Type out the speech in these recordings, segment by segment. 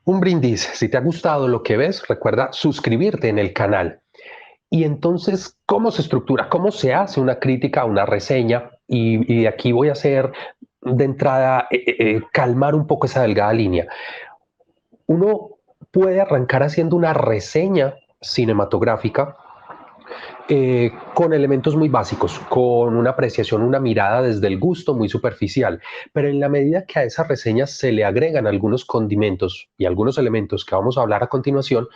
Un brindis. Si te ha gustado lo que ves, recuerda suscribirte en el canal. Y entonces, ¿cómo se estructura? ¿Cómo se hace una crítica, una reseña? Y aquí voy a hacer de entrada, calmar un poco esa delgada línea. Uno puede arrancar haciendo una reseña cinematográfica con elementos muy básicos, con una apreciación, una mirada desde el gusto muy superficial, pero en la medida que a esas reseñas se le agregan algunos condimentos y algunos elementos que vamos a hablar a continuación,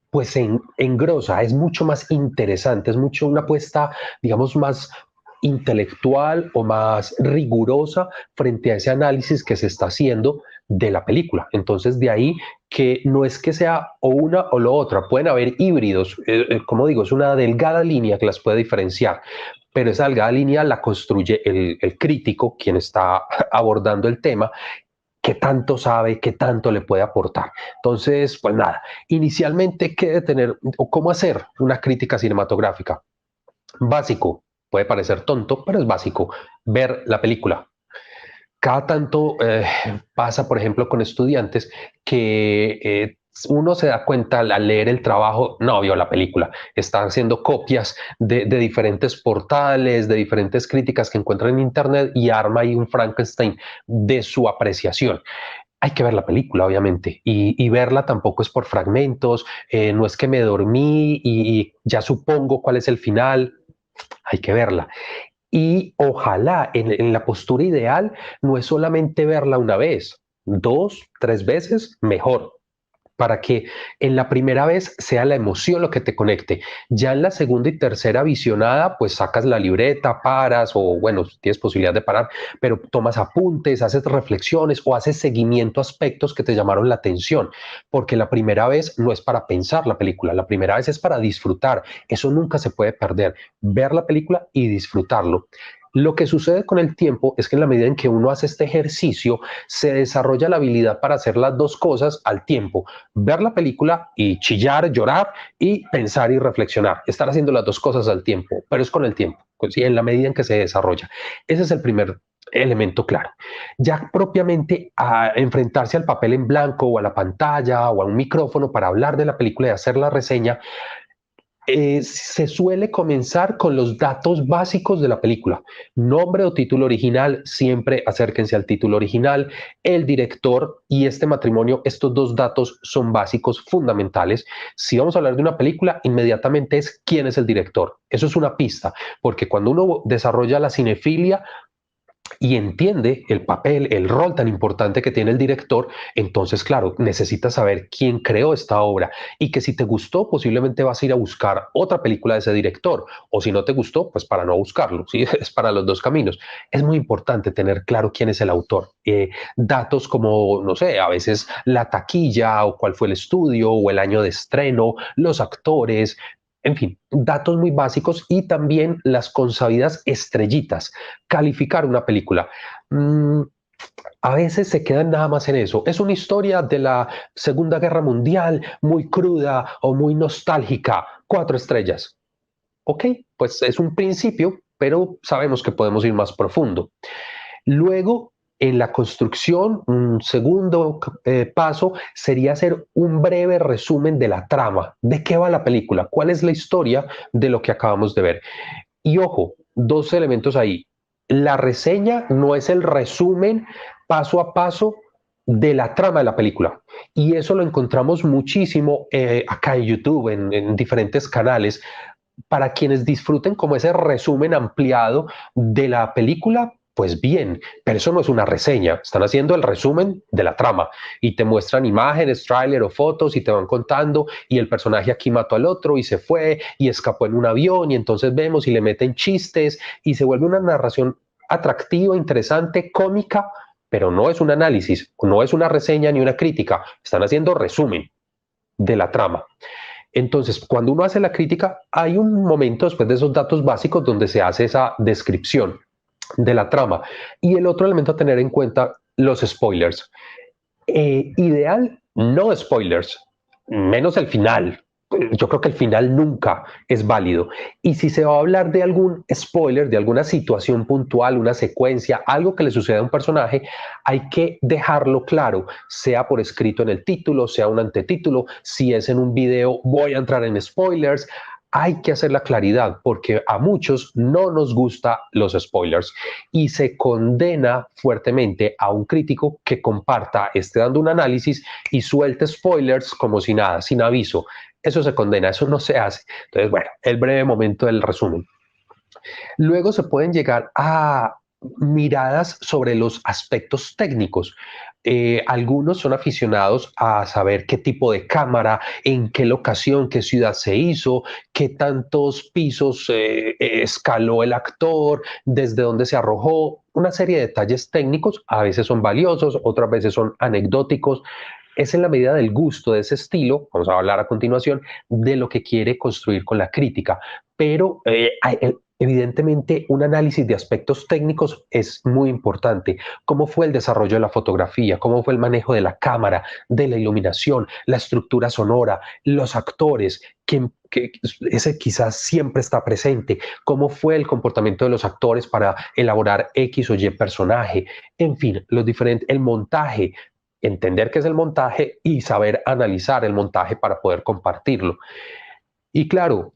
pues engrosa, es mucho más interesante, es mucho una apuesta, digamos, más intelectual o más rigurosa frente a ese análisis que se está haciendo de la película. Entonces, de ahí que no es que sea o una o lo otra, pueden haber híbridos, como digo, es una delgada línea que las puede diferenciar, pero esa delgada línea la construye el crítico, quien está abordando el tema, qué tanto sabe, qué tanto le puede aportar. Entonces, pues nada, inicialmente, ¿qué de tener o cómo hacer una crítica cinematográfica? Básico, puede parecer tonto, pero es básico, ver la película. Cada tanto pasa, por ejemplo, con estudiantes que uno se da cuenta al leer el trabajo, no vio la película, está haciendo copias de diferentes portales, de diferentes críticas que encuentran en internet y arma ahí un Frankenstein de su apreciación. Hay que ver la película, obviamente, y verla tampoco es por fragmentos, no es que me dormí y ya supongo cuál es el final, hay que verla. Y ojalá en la postura ideal no es solamente verla una vez, dos, tres veces, mejor, para que en la primera vez sea la emoción lo que te conecte. Ya en la segunda y tercera visionada, pues sacas la libreta, paras o bueno, tienes posibilidad de parar, pero tomas apuntes, haces reflexiones o haces seguimiento a aspectos que te llamaron la atención, porque la primera vez no es para pensar la película, la primera vez es para disfrutar. Eso nunca se puede perder, ver la película y disfrutarlo. Lo que sucede con el tiempo es que en la medida en que uno hace este ejercicio, se desarrolla la habilidad para hacer las dos cosas al tiempo, ver la película y chillar, llorar y pensar y reflexionar, estar haciendo las dos cosas al tiempo, pero es con el tiempo, ¿sí? En la medida en que se desarrolla. Ese es el primer elemento claro. Ya propiamente a enfrentarse al papel en blanco o a la pantalla o a un micrófono para hablar de la película y hacer la reseña, se suele comenzar con los datos básicos de la película. Nombre o título original, siempre acérquense al título original, el director y este matrimonio, estos dos datos son básicos, fundamentales. Si vamos a hablar de una película, inmediatamente es quién es el director. Eso es una pista, porque cuando uno desarrolla la cinefilia, y entiende el papel, el rol tan importante que tiene el director, entonces, claro, necesitas saber quién creó esta obra y que si te gustó, posiblemente vas a ir a buscar otra película de ese director, o si no te gustó, pues para no buscarlo, ¿sí? Es para los dos caminos. Es muy importante tener claro quién es el autor. Datos como, no sé, a veces la taquilla o cuál fue el estudio o el año de estreno, los actores, en fin, datos muy básicos y también las consabidas estrellitas. Calificar una película. Mm, a veces se quedan nada más en eso. Es una historia de la Segunda Guerra Mundial, muy cruda o muy nostálgica. 4 estrellas. Ok, pues es un principio, pero sabemos que podemos ir más profundo. Luego, en la construcción, un segundo paso sería hacer un breve resumen de la trama, de qué va la película, cuál es la historia de lo que acabamos de ver. Y ojo, dos elementos ahí. La reseña no es el resumen paso a paso de la trama de la película. Y eso lo encontramos muchísimo acá en YouTube, en diferentes canales, para quienes disfruten como ese resumen ampliado de la película, pues bien, pero eso no es una reseña, están haciendo el resumen de la trama y te muestran imágenes, tráiler o fotos y te van contando y el personaje aquí mató al otro y se fue y escapó en un avión y entonces vemos y le meten chistes y se vuelve una narración atractiva, interesante, cómica, pero no es un análisis, no es una reseña ni una crítica, están haciendo resumen de la trama. Entonces, cuando uno hace la crítica, hay un momento después de esos datos básicos donde se hace esa descripción de la trama. Y el otro elemento a tener en cuenta, los spoilers. Ideal, no spoilers, menos el final. yo creo que el final nunca es válido. Y si se va a hablar de algún spoiler, de alguna situación puntual, una secuencia, algo que le sucede a un personaje, hay que dejarlo claro, sea por escrito en el título, sea un antetítulo, si es en un video, voy a entrar en spoilers. Hay que hacer la claridad porque a muchos no nos gusta los spoilers y se condena fuertemente a un crítico que comparta, esté dando un análisis y suelte spoilers como si nada, sin aviso. Eso se condena, eso no se hace. Entonces, bueno, el breve momento del resumen. Luego se pueden llegar a miradas sobre los aspectos técnicos. Algunos son aficionados a saber qué tipo de cámara, en qué locación, qué ciudad se hizo, qué tantos pisos escaló el actor, desde dónde se arrojó. Una serie de detalles técnicos, a veces son valiosos, otras veces son anecdóticos. Es en la medida del gusto de ese estilo, vamos a hablar a continuación, de lo que quiere construir con la crítica. Pero evidentemente un análisis de aspectos técnicos es muy importante. ¿Cómo fue el desarrollo de la fotografía? ¿Cómo fue el manejo de la cámara, de la iluminación, la estructura sonora, los actores? Que ese quizás siempre está presente. ¿Cómo fue el comportamiento de los actores para elaborar X o Y personaje? En fin, los diferentes, el montaje, entender qué es el montaje y saber analizar el montaje para poder compartirlo. Y claro,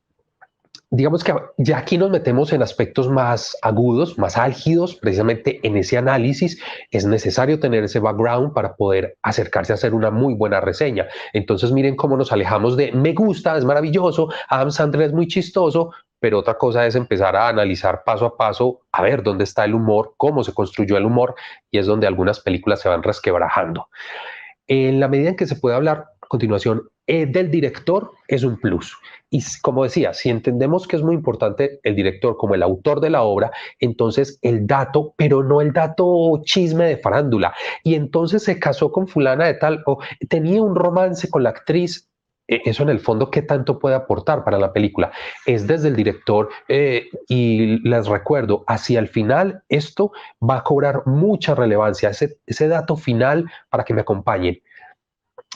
digamos que ya aquí nos metemos en aspectos más agudos, más álgidos, precisamente en ese análisis es necesario tener ese background para poder acercarse a hacer una muy buena reseña. Entonces miren cómo nos alejamos de me gusta, es maravilloso, Adam Sandler es muy chistoso, pero otra cosa es empezar a analizar paso a paso, a ver dónde está el humor, cómo se construyó el humor, y es donde algunas películas se van resquebrajando. En la medida en que se puede hablar a continuación del director, es un plus. Y como decía, si entendemos que es muy importante el director como el autor de la obra, entonces el dato, pero no el dato chisme de farándula. Y entonces se casó con fulana de tal o tenía un romance con la actriz. Eso en el fondo, ¿qué tanto puede aportar para la película? Es desde el director y les recuerdo, hacia el final esto va a cobrar mucha relevancia, ese dato final para que me acompañen.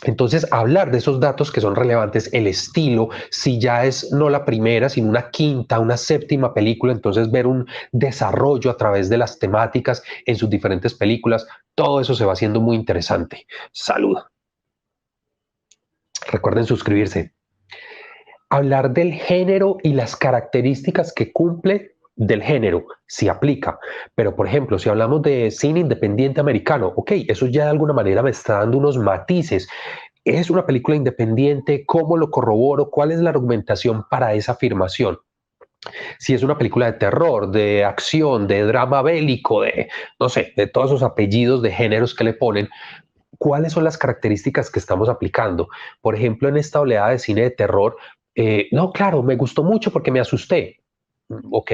Entonces, hablar de esos datos que son relevantes, el estilo, si ya es no la primera, sino una quinta, una séptima película, entonces ver un desarrollo a través de las temáticas en sus diferentes películas, todo eso se va haciendo muy interesante. Salud. Recuerden suscribirse. Hablar del género y las características que cumple del género, si aplica. Pero, por ejemplo, si hablamos de cine independiente americano, ok, eso ya de alguna manera me está dando unos matices. ¿Es una película independiente? ¿Cómo lo corroboro? ¿Cuál es la argumentación para esa afirmación? Si es una película de terror, de acción, de drama bélico, de, no sé, de todos esos apellidos de géneros que le ponen, ¿cuáles son las características que estamos aplicando? Por ejemplo, en esta oleada de cine de terror, no, claro, me gustó mucho porque me asusté. Ok,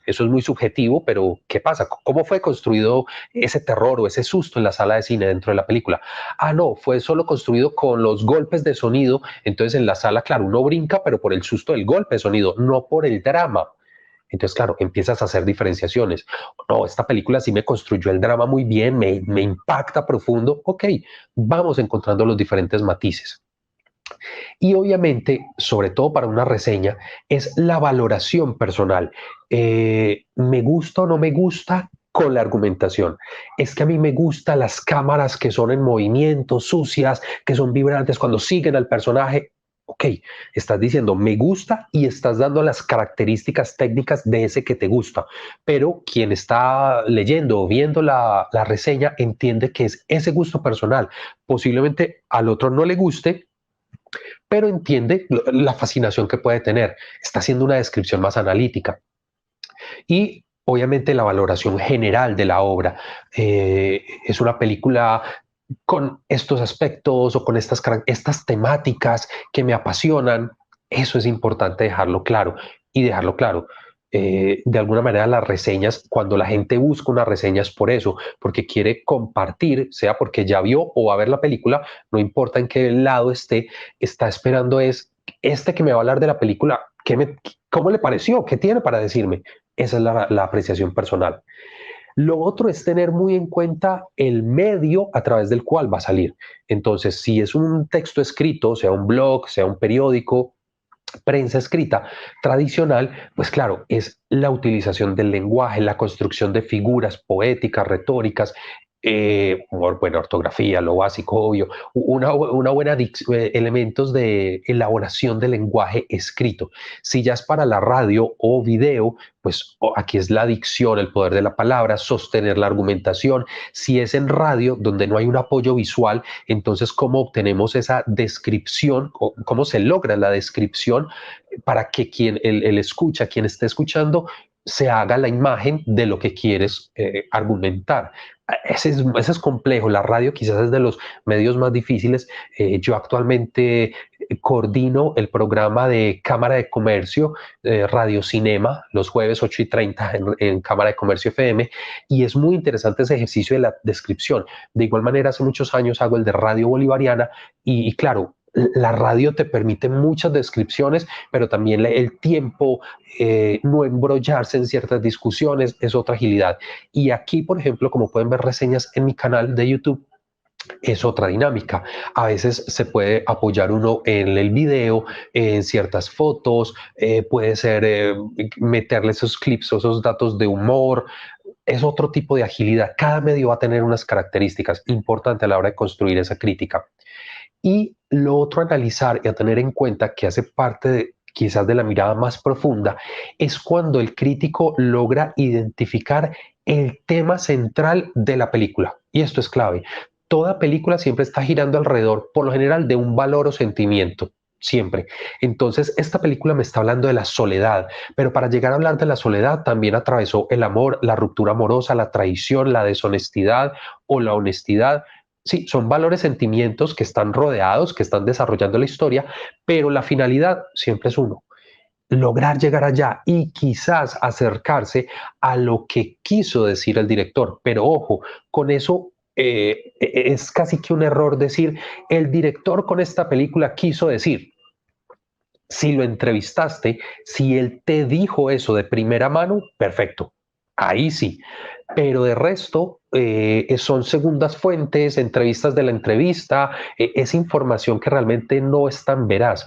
eso es muy subjetivo, pero ¿qué pasa? ¿Cómo fue construido ese terror o ese susto en la sala de cine dentro de la película? Ah, no, fue solo construido con los golpes de sonido. Entonces en la sala, claro, uno brinca, pero por el susto del golpe de sonido, no por el drama. Entonces, claro, empiezas a hacer diferenciaciones. No, esta película sí me construyó el drama muy bien, me impacta profundo. Ok, vamos encontrando los diferentes matices. Y obviamente, sobre todo para una reseña, es la valoración personal. ¿Me gusta o no me gusta? Con la argumentación. Es que a mí me gustan las cámaras que son en movimiento, sucias, que son vibrantes cuando siguen al personaje. Ok, estás diciendo me gusta y estás dando las características técnicas de ese que te gusta, pero quien está leyendo o viendo la reseña entiende que es ese gusto personal. Posiblemente al otro no le guste, pero entiende la fascinación que puede tener. Está haciendo una descripción más analítica. Y obviamente la valoración general de la obra. Es una película con estos aspectos o con estas temáticas que me apasionan. Eso es importante dejarlo claro y dejarlo claro. De alguna manera las reseñas, cuando la gente busca una reseña es por eso, porque quiere compartir, sea porque ya vio o va a ver la película, no importa en qué lado esté, está esperando es este que me va a hablar de la película, ¿cómo le pareció? ¿Qué tiene para decirme? Esa es la apreciación personal. Lo otro es tener muy en cuenta el medio a través del cual va a salir. Entonces, si es un texto escrito, sea un blog, sea un periódico, prensa escrita tradicional, pues claro, es la utilización del lenguaje, la construcción de figuras poéticas, retóricas, buena ortografía, lo básico, obvio, una buena elementos de elaboración del lenguaje escrito. Si ya es para la radio o video, pues aquí es la dicción, el poder de la palabra, sostener la argumentación. Si es en radio, donde no hay un apoyo visual, entonces, ¿cómo obtenemos esa descripción o cómo se logra la descripción para que el escucha, quien esté escuchando, se haga la imagen de lo que quieres argumentar? Ese es complejo. La radio quizás es de los medios más difíciles. Yo actualmente coordino el programa de Cámara de Comercio, Radio Cinema, los jueves 8:30 en Cámara de Comercio FM, y es muy interesante ese ejercicio de la descripción. De igual manera, hace muchos años hago el de Radio Bolivariana y claro, la radio te permite muchas descripciones, pero también el tiempo, no embrollarse en ciertas discusiones, es otra agilidad. Y aquí, por ejemplo, como pueden ver reseñas en mi canal de YouTube, es otra dinámica. A veces se puede apoyar uno en el video, en ciertas fotos, puede ser meterle esos clips o esos datos de humor. Es otro tipo de agilidad. Cada medio va a tener unas características importantes a la hora de construir esa crítica. Y lo otro a analizar y a tener en cuenta, que hace parte de, quizás de la mirada más profunda, es cuando el crítico logra identificar el tema central de la película. Y esto es clave. Toda película siempre está girando alrededor, por lo general, de un valor o sentimiento. Siempre. Entonces, esta película me está hablando de la soledad, pero para llegar a hablar de la soledad también atravesó el amor, la ruptura amorosa, la traición, la deshonestidad o la honestidad. Sí, son valores, sentimientos que están rodeados, que están desarrollando la historia, pero la finalidad siempre es uno, lograr llegar allá y quizás acercarse a lo que quiso decir el director. Pero ojo, con eso es casi que un error decir, el director con esta película quiso decir. Si lo entrevistaste, si él te dijo eso de primera mano, perfecto, ahí sí. Pero de resto, son segundas fuentes, entrevistas de la entrevista, es información que realmente no es tan veraz.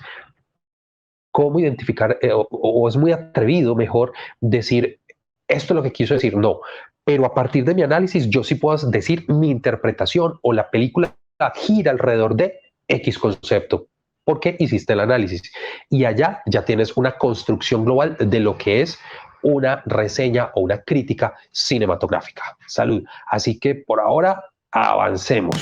¿Cómo identificar, o es muy atrevido, mejor, decir, esto es lo que quiso decir? No, pero a partir de mi análisis, yo sí puedo decir mi interpretación o la película gira alrededor de X concepto. Porque hiciste el análisis y allá ya tienes una construcción global de lo que es una reseña o una crítica cinematográfica. Salud. Así que por ahora avancemos.